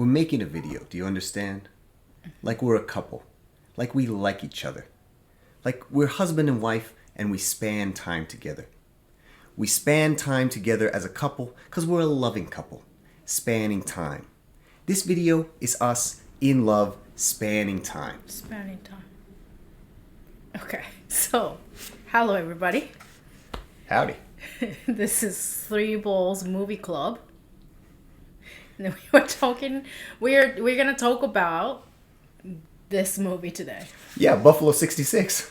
We're making a video, do you understand? Like we're a couple. Like we like each other. Like we're husband and wife and we span time together. We span time together as a couple because we're a loving couple. Spanning time. This video is us in love spanning time. Spanning time. Okay, so, hello everybody. Howdy. This is Three Balls Movie Club. And we're gonna talk about this movie today. Yeah, Buffalo 66.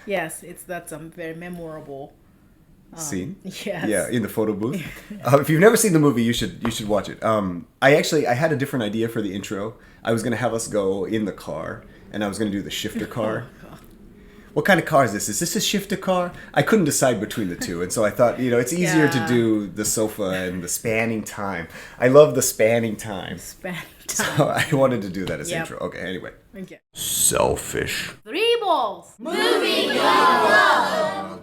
Yes, that's a very memorable Scene. Yes. Yeah, in the photo booth. If you've never seen the movie, you should watch it. I had a different idea for the intro. I was gonna have us go in the car, and I was gonna do the shifter car. What kind of car is this? Is this a shifter car? I couldn't decide between the two, and so I thought, it's easier to do the sofa and the spanning time. I love the spanning time. Spanning time. So I wanted to do that as intro. Okay, anyway. Okay. Selfish. Three Balls Movie Club!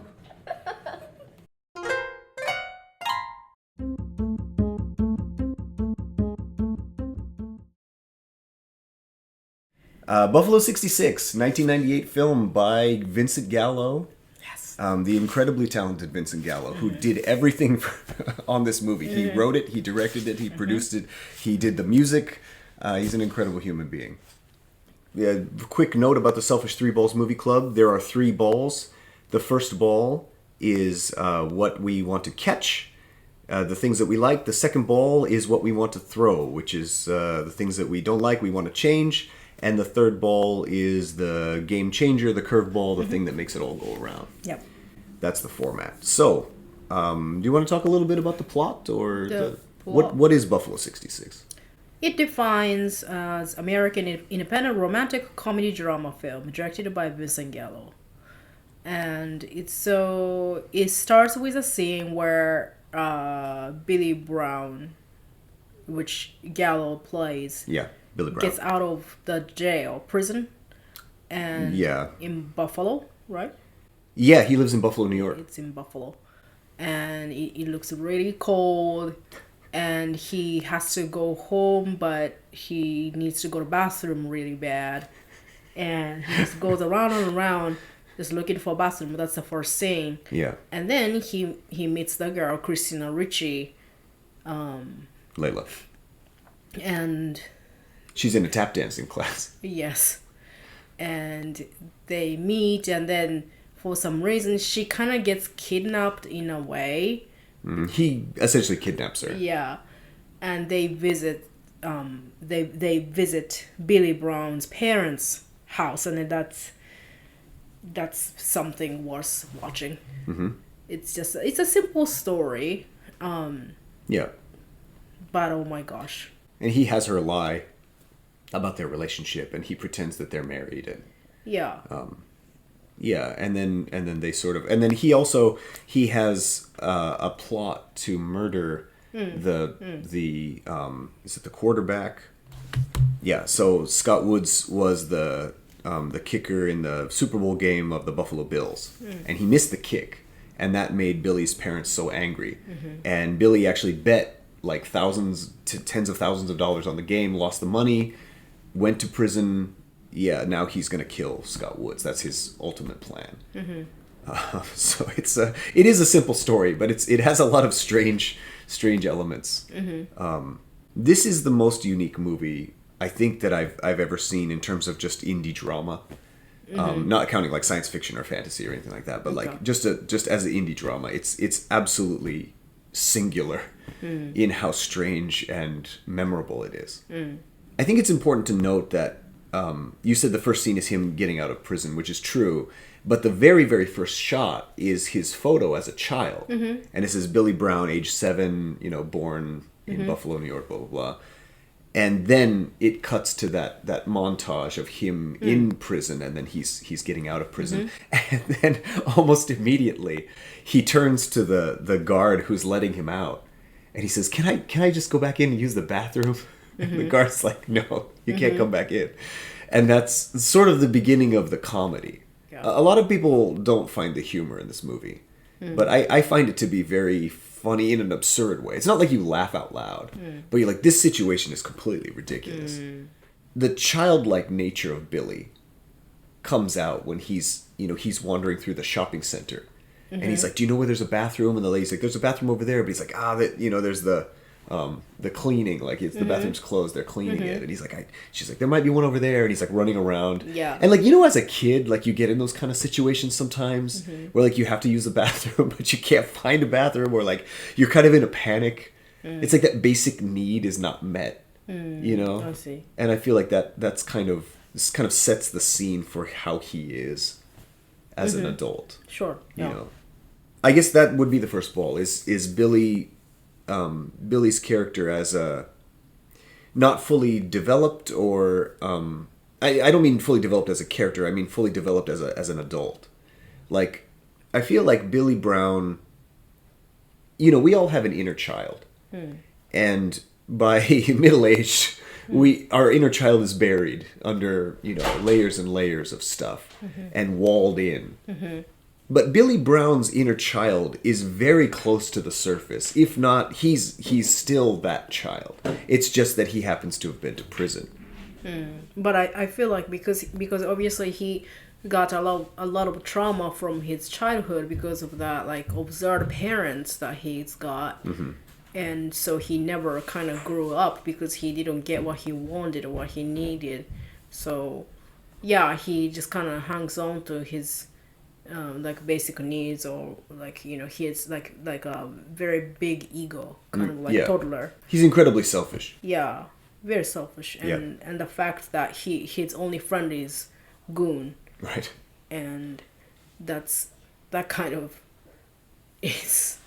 Buffalo 66, 1998 film by Vincent Gallo. Yes. The incredibly talented Vincent Gallo, who did everything on this movie. He wrote it, he directed it, he produced it, he did the music. He's an incredible human being. Yeah, quick note about the Selfish Three Balls Movie Club. There are 3 balls. The first ball is what we want to catch, the things that we like. The second ball is what we want to throw, which is the things that we don't like, we want to change. And the third ball is the game changer, the curveball, the thing that makes it all go around. Yep. That's the format. So, do you want to talk a little bit about the plot, or The plot. What is Buffalo 66? It defines as American independent romantic comedy drama film directed by Vincent Gallo. And it starts with a scene where Billy Brown, which Gallo plays, Yeah, Billy Brown. gets out of the prison, and Yeah. in Buffalo, right? Yeah, he lives in Buffalo, New York. It's in Buffalo, and it looks really cold, and he has to go home, but he needs to go to the bathroom really bad, and he just goes around and around just looking for a bathroom. That's the first scene. Yeah, And then he meets the girl, Christina Ricci, Layla. and She's in a tap dancing class. yes, and they meet, and then for some reason she kind of gets kidnapped in a way. He essentially kidnaps her. Yeah, and they visit they visit Billy Brown's parents' house, and that's something worth watching. Mm-hmm. It's a simple story, Yeah, but oh my gosh. and he has her lie about their relationship, and he pretends that they're married, and Yeah. yeah, and then they sort of, and then he has a plot to murder the is it the quarterback? Yeah, so Scott Woods was the kicker in the Super Bowl game of the Buffalo Bills, and he missed the kick, and that made Billy's parents so angry, and Billy actually bet like thousands to tens of thousands of dollars on the game, lost the money, went to prison. Yeah, now he's gonna kill Scott Woods. That's his ultimate plan. So it is a simple story, but it has a lot of strange elements. This is the most unique movie I think that I've ever seen in terms of just indie drama. Not counting like science fiction or fantasy or anything like that, but like just as an indie drama, it's absolutely singular in how strange and memorable it is. I think it's important to note that you said the first scene is him getting out of prison, which is true, but the very, very first shot is his photo as a child. And it says Billy Brown, age 7, born in Buffalo, New York, blah, blah, blah. And then it cuts to that montage of him in prison, and then he's getting out of prison. And then almost immediately he turns to the guard who's letting him out, and he says, Can I just go back in and use the bathroom? And the guard's like, no, you can't come back in. And that's sort of the beginning of the comedy. Yeah. A lot of people don't find the humor in this movie. But I find it to be very funny in an absurd way. It's not like you laugh out loud, but you're like, this situation is completely ridiculous. The childlike nature of Billy comes out when he's wandering through the shopping center. And he's like, do you know where there's a bathroom? And the lady's like, there's a bathroom over there. But he's like, there's the cleaning, like it's the bathroom's closed, they're cleaning it. And he's like, she's like, there might be one over there. And he's like running around. Yeah. And like, as a kid, like you get in those kind of situations sometimes where like you have to use the bathroom, but you can't find a bathroom, or like you're kind of in a panic. It's like that basic need is not met, I see. And I feel like this kind of sets the scene for how he is as an adult. Sure. Yeah. I guess that would be the first ball. Is Billy's character as a not fully developed, or I don't mean fully developed as a character. I mean fully developed as an adult. Like, I feel like Billy Brown. We all have an inner child, and by middle age, our inner child is buried under layers and layers of stuff and walled in. But Billy Brown's inner child is very close to the surface. If not, he's still that child. It's just that he happens to have been to prison. But I feel like because obviously he got a lot of trauma from his childhood because of that, like, absurd parents that he's got. And so he never kind of grew up because he didn't get what he wanted or what he needed. So yeah, he just kind of hangs on to his like basic needs, or like he has like a very big ego, kind of like toddler. He's incredibly selfish. Yeah, very selfish, and the fact that his only friend is Goon, right? And that kind of is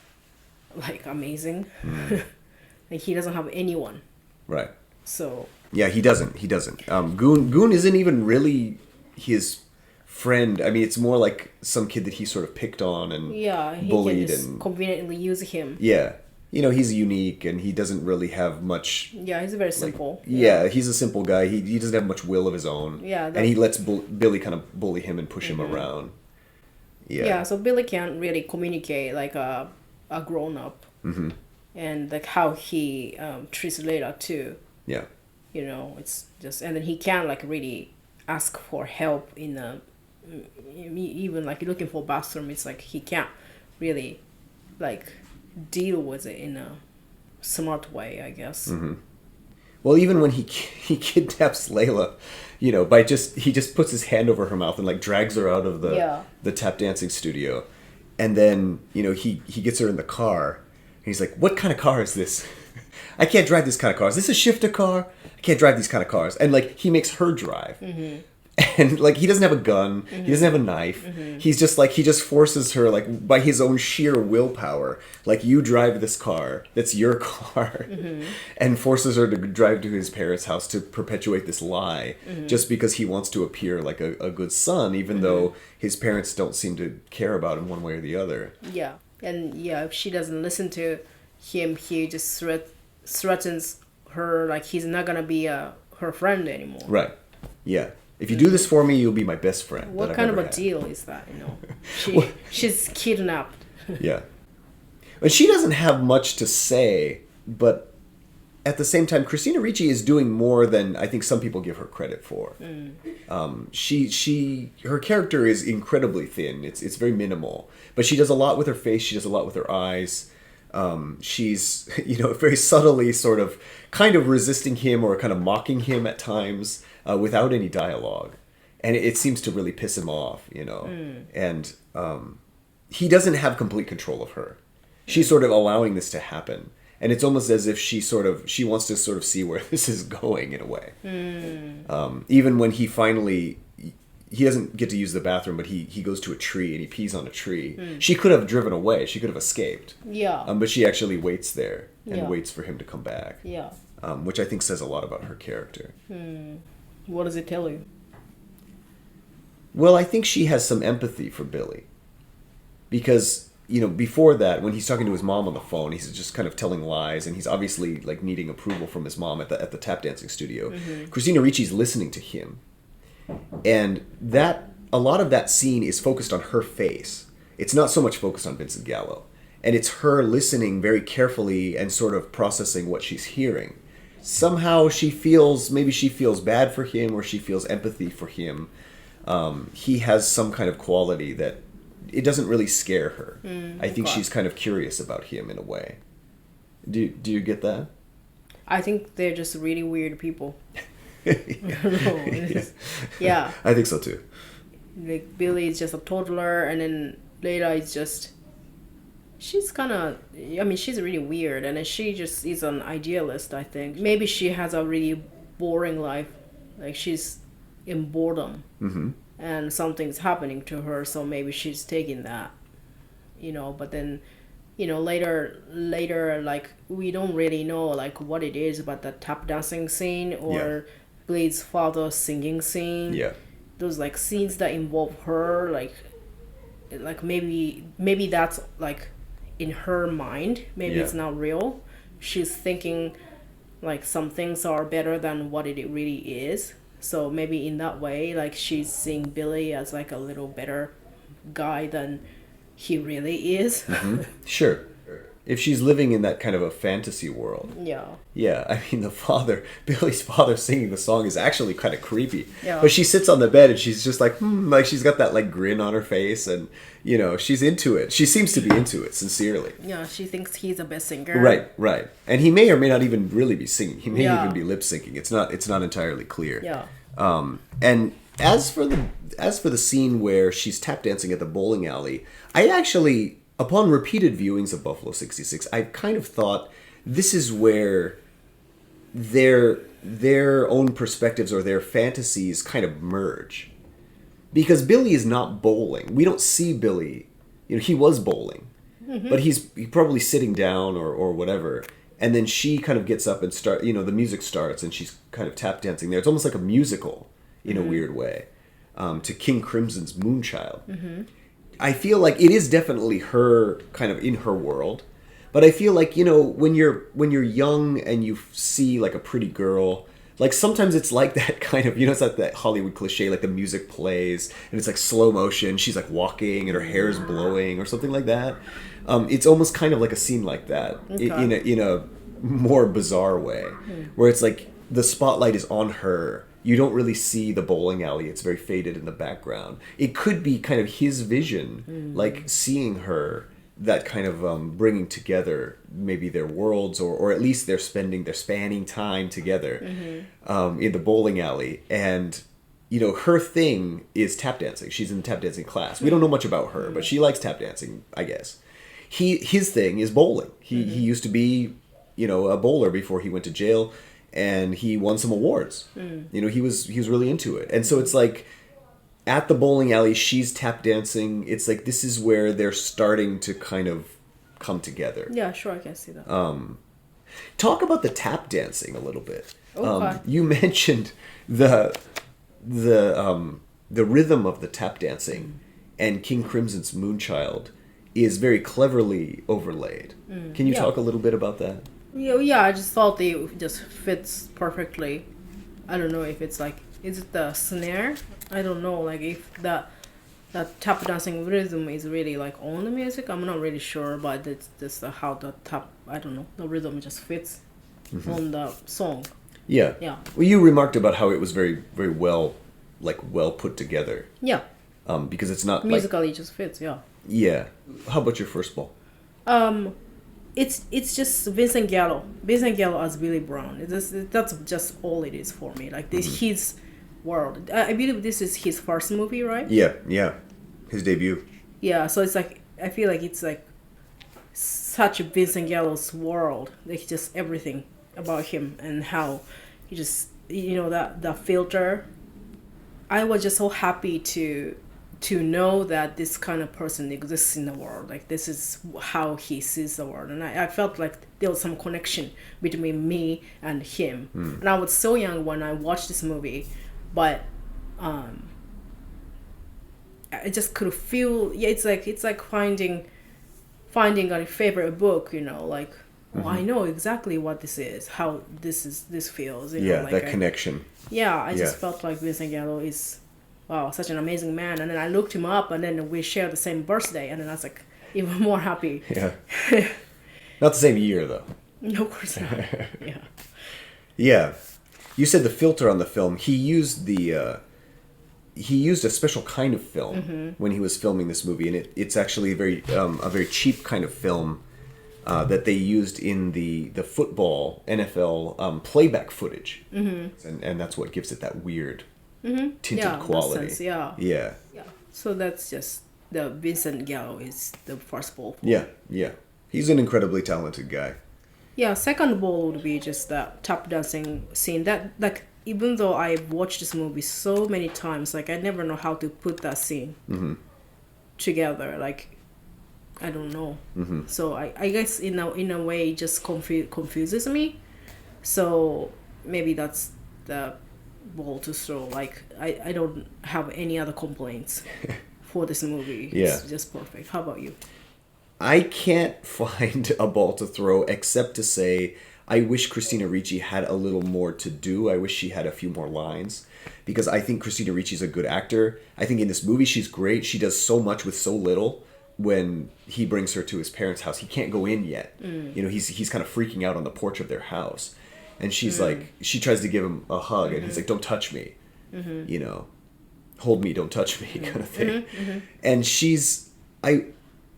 like amazing. Like, he doesn't have anyone, right? So yeah, he doesn't. Goon isn't even really his friend. I mean, it's more like some kid that he sort of picked on and bullied, he can just and conveniently use him. Yeah, he's unique and he doesn't really have much. Yeah, he's very simple. He's a simple guy. He doesn't have much will of his own. Yeah, and he lets Billy kind of bully him and push him around. Yeah, so Billy can't really communicate like a grown up, and like how he treats Layla too. Yeah, it's just, and then he can't like really ask for help in even like looking for a bathroom. It's like he can't really like deal with it in a smart way, I guess. Well, even when he kidnaps Layla, he just puts his hand over her mouth and like drags her out of the tap dancing studio, and then he gets her in the car, and he's like, "What kind of car is this? I can't drive this kind of car. Is this a shifter car? I can't drive these kind of cars." And like he makes her drive. And like he doesn't have a gun, he doesn't have a knife. He's just like, he just forces her like by his own sheer willpower, like, you drive this car, that's your car, and forces her to drive to his parents' house to perpetuate this lie, just because he wants to appear like a good son, even though his parents don't seem to care about him one way or the other. Yeah, and if she doesn't listen to him, he just threatens her, like he's not gonna be her friend anymore. Right. Yeah. If you do this for me, you'll be my best friend. What kind of a deal is that? She's kidnapped. Yeah. But she doesn't have much to say, but at the same time, Christina Ricci is doing more than I think some people give her credit for. Her character is incredibly thin. It's very minimal, but she does a lot with her face. She does a lot with her eyes. She's very subtly sort of kind of resisting him or kind of mocking him at times, without any dialogue, and it seems to really piss him off, and he doesn't have complete control of her. She's sort of allowing this to happen, and it's almost as if she wants to sort of see where this is going in a way. Even when he doesn't get to use the bathroom, but he goes to a tree and he pees on a tree. She could have driven away. She could have escaped. Yeah. But she actually waits there and waits for him to come back. Yeah. Which I think says a lot about her character. What does it tell you? Well, I think she has some empathy for Billy. Because, before that, when he's talking to his mom on the phone, he's just kind of telling lies, and he's obviously like needing approval from his mom at the tap dancing studio. Christina Ricci's listening to him. And a lot of that scene is focused on her face. it's not so much focused on Vincent Gallo. And it's her listening very carefully and sort of processing what she's hearing. Somehow maybe she feels bad for him, or she feels empathy for him. He has some kind of quality that it doesn't really scare her. I think she's kind of curious about him in a way. Do you get that? I think they're just really weird people. Yeah. Yeah. I think so too. Like Billy is just a toddler, and then Layla is just, she's kind of, I mean, she's really weird, and then she just is an idealist, I think. Maybe she has a really boring life, like she's in boredom, and something's happening to her, so maybe she's taking that, but then, later, like, we don't really know, like, what it is about the tap dancing scene, or Billy's father singing scene. Yeah. Those, like, scenes that involve her, like maybe that's, like, in her mind. Maybe it's not real. She's thinking, like, some things are better than what it really is. So maybe in that way, like, she's seeing Billy as, like, a little better guy than he really is. Sure. If she's living in that kind of a fantasy world. Yeah. Yeah, I mean, Billy's father singing the song is actually kind of creepy. Yeah. But she sits on the bed and she's just like, like she's got that, like, grin on her face, and, she's into it. She seems to be into it, sincerely. Yeah, she thinks he's the best singer. Right. And he may or may not even really be singing. He may Yeah. even be lip syncing. It's not entirely clear. Yeah. And as for the scene where she's tap dancing at the bowling alley, I actually, upon repeated viewings of Buffalo 66, I kind of thought this is where their own perspectives or their fantasies kind of merge. Because Billy is not bowling. We don't see Billy. He was bowling. But he's probably sitting down or whatever. And then she kind of gets up and the music starts and she's kind of tap dancing there. It's almost like a musical in a weird way, to King Crimson's Moonchild. I feel like it is definitely her kind of in her world, but I feel like, when you're young and you see, like, a pretty girl, like, sometimes it's like that kind of, it's like that Hollywood cliche, like the music plays and it's like slow motion, she's like walking and her hair's blowing or something like that. It's almost kind of like a scene like that, in a more bizarre way, where it's like the spotlight is on her. You don't really see the bowling alley. It's very faded in the background. It could be kind of his vision, like seeing her, that kind of bringing together maybe their worlds, or at least they're spanning time together in the bowling alley. And, her thing is tap dancing. She's in the tap dancing class. We don't know much about her, but she likes tap dancing, I guess. His thing is bowling. He used to be, a bowler before he went to jail. And he won some awards. He was really into it. And so it's like, at the bowling alley, she's tap dancing. It's like, this is where they're starting to kind of come together. Yeah, sure, I can see that. Talk about the tap dancing a little bit. Okay. You mentioned the rhythm of the tap dancing, and King Crimson's Moonchild is very cleverly overlaid. Can you talk a little bit about that? Yeah, I just thought it just fits perfectly. I don't know if it's like, is it the snare? I don't know, like, if that tap dancing rhythm is really, like, on the music. I'm not really sure, but it's just how the the rhythm just fits on the song. Yeah. Yeah. Well, you remarked about how it was very, very well put together. Yeah. Because it's not Musically, it just fits, yeah. Yeah. How about your first ball? It's just Vincent Gallo as Billy Brown. That's just all it is for me. Like, this his world. I believe this is his first movie, right? Yeah. His debut. Yeah, so it's like, I feel like it's like such a Vincent Gallo's world. Like, just everything about him and how he just, that filter. I was just so happy to know that this kind of person exists in the world. Like, this is how he sees the world. And I felt like there was some connection between me and him. And I was so young when I watched this movie, but I just could feel, it's like finding a favorite book, like, oh, I know exactly what this is, how this feels. Yeah, like that connection. Yeah, I just felt like Vincent Gallo is wow, such an amazing man. And then I looked him up, and then we share the same birthday, and then I was like even more happy. Yeah. Not the same year though. No, of course not. Yeah. Yeah. You said the filter on the film. He used a special kind of film when he was filming this movie, and it's actually a very cheap kind of film that they used in the football NFL playback footage, and that's what gives it that weird tinted Yeah, quality. sense, yeah. Yeah. Yeah. So that's just the Vincent Gallo is the first ball. Yeah. Yeah. He's an incredibly talented guy. Yeah, second ball would be just that tap dancing scene. That like even though I've watched this movie so many times, like I never know how to put that scene together. Like I don't know. So I guess in a way it just confuses me. So maybe that's the ball to throw. Like I don't have any other complaints for this movie. Yeah. It's just perfect. How about you? I can't find a ball to throw except to say I wish Christina Ricci had a little more to do. I wish she had a few more lines because I think Christina Ricci's a good actor. I think in this movie she's great. She does so much with so little. When he brings her to his parents' house, he can't go in yet. You know, he's kind of freaking out on the porch of their house. And she's like, she tries to give him a hug and he's like, don't touch me. You know, hold me, don't touch me kind of thing. And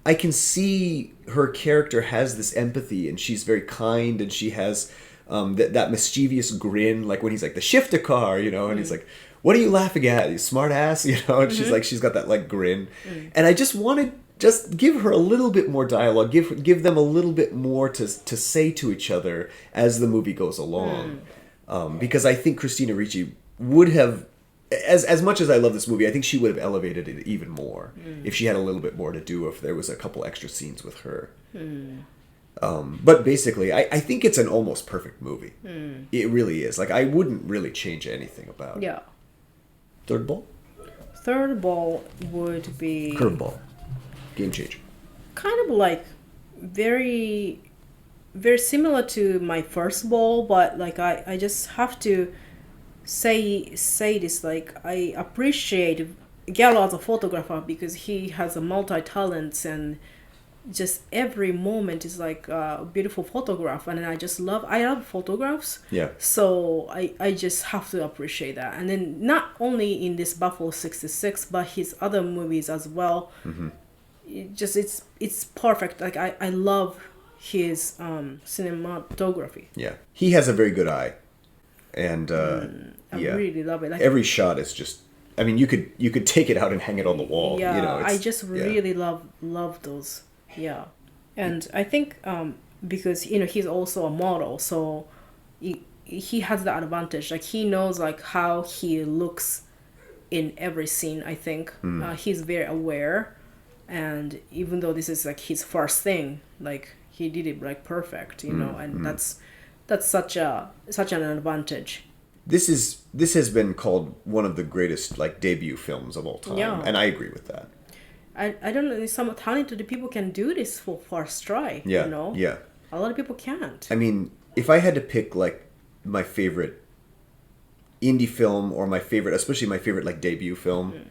I can see her character has this empathy and she's very kind and she has that mischievous grin, like when he's like, the shifter car, you know, and he's like, what are you laughing at, you smart ass, you know, and she's got that like grin. And I just wanted, just give her a little bit more dialogue, give them a little bit more to say to each other as the movie goes along. Because I think Christina Ricci would have, as much as I love this movie, I think she would have elevated it even more if she had a little bit more to do, if there was a couple extra scenes with her. But basically, I think it's an almost perfect movie. It really is. Like, I wouldn't really change anything about it. Yeah. Third ball? Third ball would be Curveball. Game changer. kind of like very very similar to my first ball, but like I just have to say this, like I appreciate Gallo as a photographer because he has a multi talents and just every moment is like a beautiful photograph, and I love photographs. Yeah. So I just have to appreciate that. And then not only in this Buffalo 66 but his other movies as well. It's perfect. Like I love his cinematography. Yeah. He has a very good eye. And I really love it. Like, every shot is just, I mean, you could take it out and hang it on the wall. yeah, You know, I just really love those. Yeah. And I think because he's also a model, so he has the advantage. Like he knows like how he looks in every scene. I think he's very aware, and even though this is like his first thing, like he did it like perfect, and that's such an advantage. This has been called one of the greatest like debut films of all time, Yeah. and I agree with that. I don't know, some talented people can do this for first try. Yeah, yeah. A lot of people can't. I mean, if I had to pick like my favorite indie film or especially my favorite like debut film,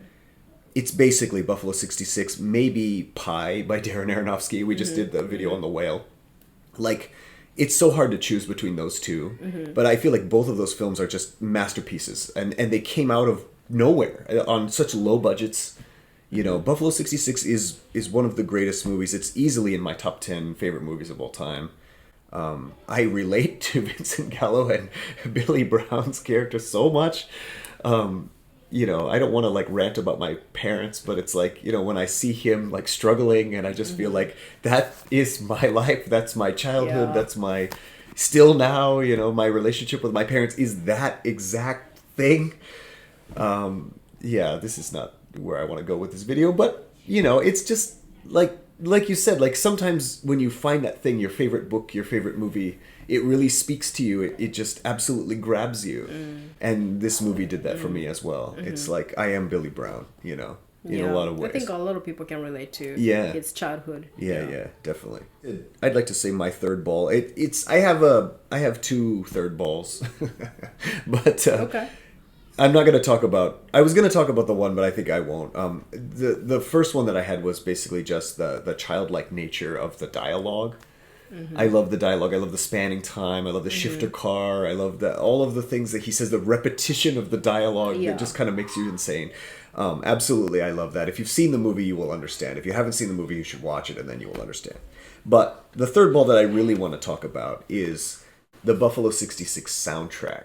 it's basically Buffalo 66, maybe Pi by Darren Aronofsky. We just did the video on the whale. Like, it's so hard to choose between those two, but I feel like both of those films are just masterpieces, and they came out of nowhere on such low budgets. Buffalo 66 is one of the greatest movies. It's easily in my top 10 favorite movies of all time. I relate to Vincent Gallo and Billy Brown's character so much. I don't want to like rant about my parents, but it's like, when I see him like struggling, and I just feel like that is my life. That's my childhood. Yeah. That's my still now, my relationship with my parents is that exact thing. This is not where I want to go with this video, but it's just like you said, like sometimes when you find that thing, your favorite book, your favorite movie, it really speaks to you. It just absolutely grabs you. And this movie did that for me as well. It's like I am Billy Brown, in a lot of ways. I think a lot of people can relate to his childhood. Yeah, definitely. I'd like to say my third ball. I have two third balls, but Okay. I'm not going to talk about. I was going to talk about the one, but I think I won't. The first one that I had was basically just the childlike nature of the dialogue. I love the dialogue. I love the spanning time. I love the shifter car. I love all of the things that he says. The repetition of the dialogue Yeah. that just kind of makes you insane. Absolutely, I love that. If you've seen the movie, you will understand. If you haven't seen the movie, you should watch it, and then you will understand. But the third ball that I really want to talk about is the Buffalo 66 soundtrack.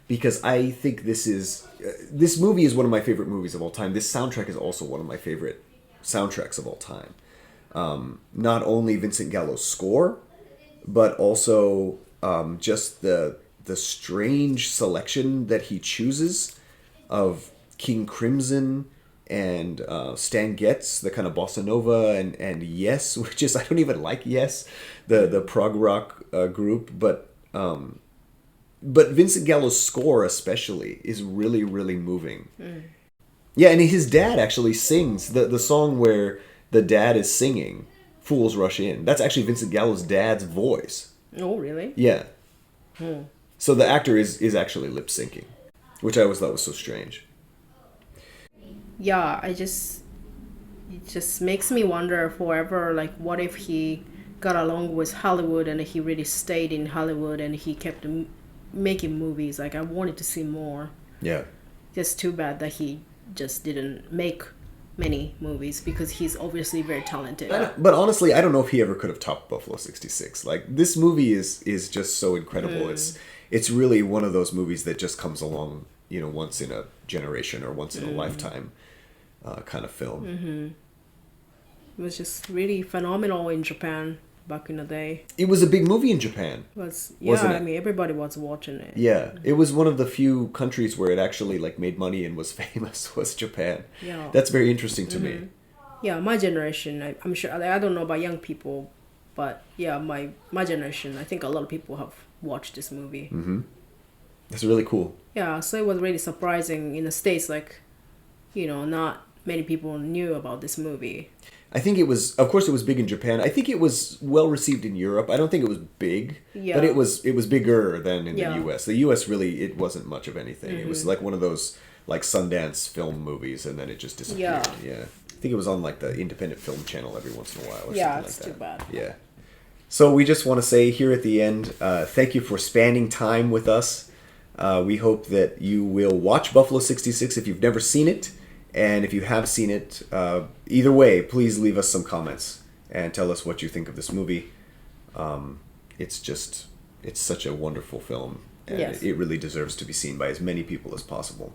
Because I think this movie is one of my favorite movies of all time. This soundtrack is also one of my favorite soundtracks of all time. Not only Vincent Gallo's score, but also just the strange selection that he chooses of King Crimson and Stan Getz, the kind of bossa nova, and Yes, which is, I don't even like Yes, the prog rock group, but Vincent Gallo's score especially is really, really moving. Yeah, and his dad actually sings the song where the dad is singing Fools Rush In. That's actually Vincent Gallo's dad's voice. Oh, really? Yeah. So the actor is actually lip syncing, which I always thought was so strange. Yeah, it just makes me wonder forever, like, what if he got along with Hollywood and he really stayed in Hollywood and he kept making movies. Like, I wanted to see more. Yeah. Just too bad that he just didn't make many movies, because he's obviously very talented. But honestly, I don't know if he ever could have topped Buffalo 66. Like, this movie is just so incredible. It's really one of those movies that just comes along, once in a generation or once in a lifetime kind of film. It was just really phenomenal in Japan back in the day. It was a big movie in Japan. Wasn't it? I mean, everybody was watching it. Yeah, it was one of the few countries where it actually made money and was famous, was Japan. Yeah. That's very interesting to me. Yeah, my generation, I'm sure, I don't know about young people, but yeah, my generation, I think a lot of people have watched this movie. That's really cool. Yeah, so it was really surprising in the States, not many people knew about this movie. I think it was, of course, it was big in Japan. I think it was well received in Europe. I don't think it was big, but it was bigger than in the U.S. The U.S. really, it wasn't much of anything. It was like one of those Sundance film movies, and then it just disappeared. Yeah. I think it was on the Independent Film Channel every once in a while. Or something like It's that. too bad. Yeah. So we just want to say here at the end, thank you for spending time with us. We hope that you will watch Buffalo 66 if you've never seen it. And if you have seen it, either way, please leave us some comments and tell us what you think of this movie. It's such a wonderful film, and it really deserves to be seen by as many people as possible.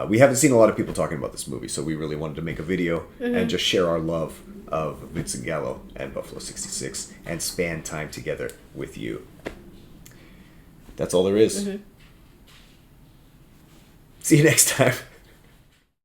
We haven't seen a lot of people talking about this movie, so we really wanted to make a video and just share our love of Vincent Gallo and Buffalo 66 and span time together with you. That's all there is. See you next time.